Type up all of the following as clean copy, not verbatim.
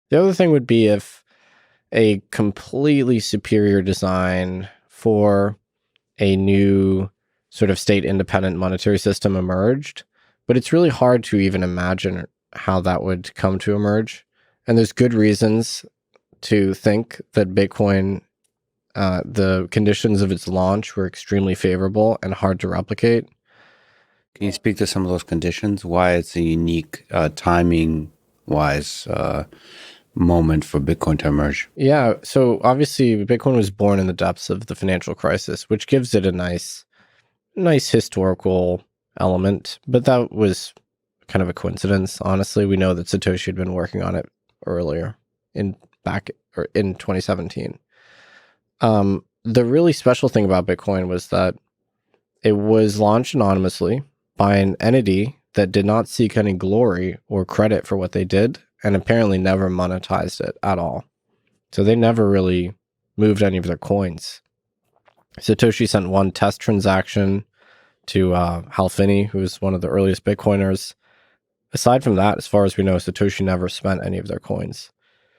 The other thing would be if a completely superior design for a new sort of state-independent monetary system emerged, but it's really hard to even imagine how that would come to emerge. And there's good reasons to think that Bitcoin, the conditions of its launch were extremely favorable and hard to replicate. Can you speak to some of those conditions? Why it's a unique timing-wise moment for Bitcoin to emerge? Yeah, so obviously Bitcoin was born in the depths of the financial crisis, which gives it a nice historical element, but that was kind of a coincidence. Honestly, we know that Satoshi had been working on it earlier in 2017. The really special thing about Bitcoin was that it was launched anonymously by an entity that did not seek any glory or credit for what they did, and apparently never monetized it at all. So they never really moved any of their coins. Satoshi sent one test transaction to Hal Finney, who was one of the earliest Bitcoiners. Aside from that, as far as we know, Satoshi never spent any of their coins.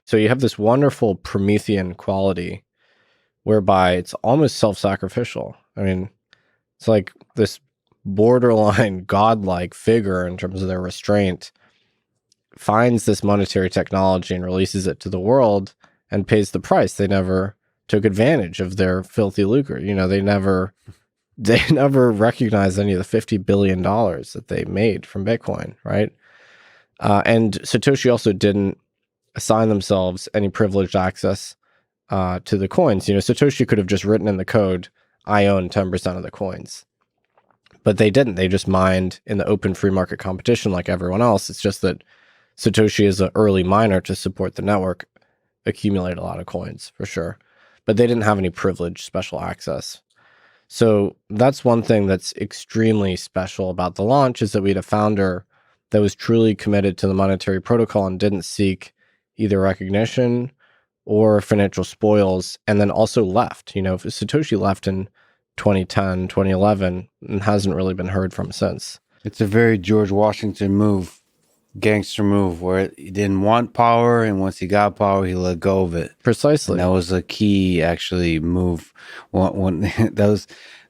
So you have this wonderful Promethean quality whereby it's almost self-sacrificial. I mean, it's like this borderline godlike figure in terms of their restraint finds this monetary technology and releases it to the world and pays the price. They never took advantage of their filthy lucre. You know, they never recognized any of the $50 billion that they made from Bitcoin, right? And Satoshi also didn't assign themselves any privileged access to the coins. You know, Satoshi could have just written in the code, I own 10% of the coins. But they didn't. They just mined in the open free market competition like everyone else. It's just that Satoshi is an early miner to support the network, accumulate a lot of coins for sure. But they didn't have any privileged special access. So that's one thing that's extremely special about the launch, is that we had a founder that was truly committed to the monetary protocol and didn't seek either recognition or financial spoils, and then also left. You know, Satoshi left in 2010, 2011, and hasn't really been heard from since. It's a very George Washington move, gangster move, where he didn't want power, and once he got power, he let go of it. Precisely. And that was a key, actually, move. That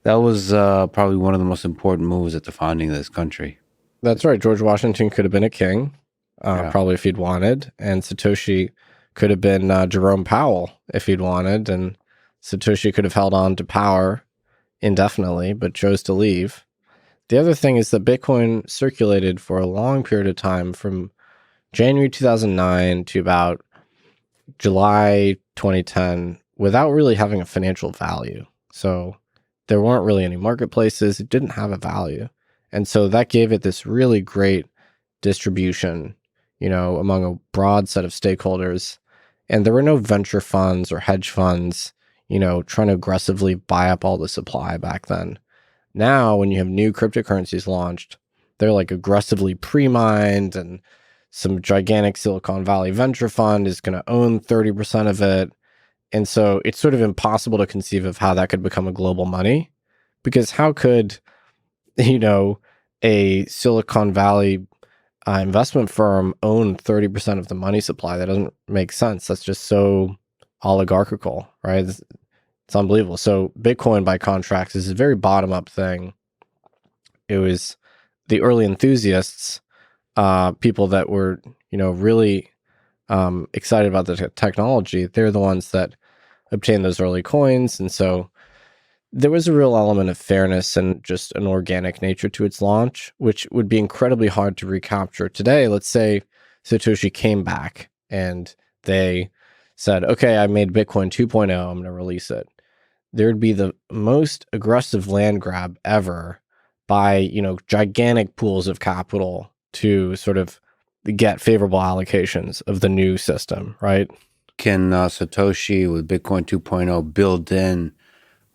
was probably one of the most important moves at the founding of this country. That's right. George Washington could have been a king, probably if he'd wanted, and Satoshi could have been Jerome Powell if he'd wanted, and Satoshi could have held on to power indefinitely, but chose to leave. The other thing is that Bitcoin circulated for a long period of time from January 2009 to about July 2010 without really having a financial value. So there weren't really any marketplaces. It didn't have a value. And so that gave it this really great distribution, you know, among a broad set of stakeholders. And there were no venture funds or hedge funds, you know, trying to aggressively buy up all the supply back then. Now, when you have new cryptocurrencies launched, they're like aggressively pre-mined, and some gigantic Silicon Valley venture fund is going to own 30% of it. And so it's sort of impossible to conceive of how that could become a global money, because how could, you know, a Silicon Valley investment firm own 30% of the money supply? That doesn't make sense. That's just so oligarchical, right? It's unbelievable. So Bitcoin, by contrast, is a very bottom-up thing. It was the early enthusiasts, people that were, you know, really excited about the technology. They're the ones that obtained those early coins. And so there was a real element of fairness and just an organic nature to its launch, which would be incredibly hard to recapture today. Let's say Satoshi came back and they said, okay, I made Bitcoin 2.0, I'm going to release it. There'd be the most aggressive land grab ever by, you know, gigantic pools of capital to sort of get favorable allocations of the new system, right? Can Satoshi with Bitcoin 2.0 build in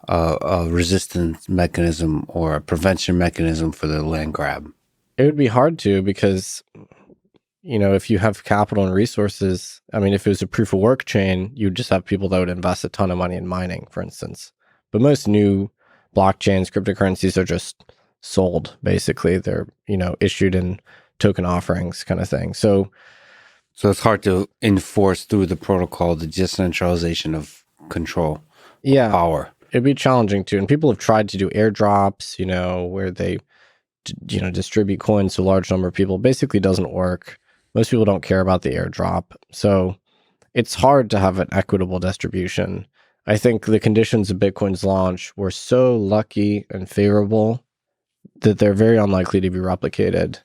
a resistance mechanism or a prevention mechanism for the land grab? It would be hard to, because, you know, if you have capital and resources, I mean, if it was a proof of work chain, you'd just have people that would invest a ton of money in mining, for instance. But most new blockchains, cryptocurrencies, are just sold, basically. They're, you know, issued in token offerings kind of thing. So So it's hard to enforce through the protocol the decentralization of control, of Yeah, power. it'd be challenging too. And people have tried to do airdrops, where they, distribute coins to a large number of people. Basically doesn't work. Most people don't care about the airdrop. So it's hard to have an equitable distribution. I think the conditions of Bitcoin's launch were so lucky and favorable that they're very unlikely to be replicated.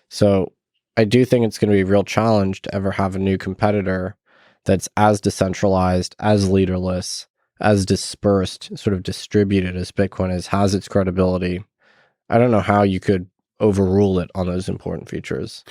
So I do think it's going to be a real challenge to ever have a new competitor that's as decentralized, as leaderless, as dispersed, sort of distributed as Bitcoin is, has its credibility. I don't know how you could overrule it on those important features.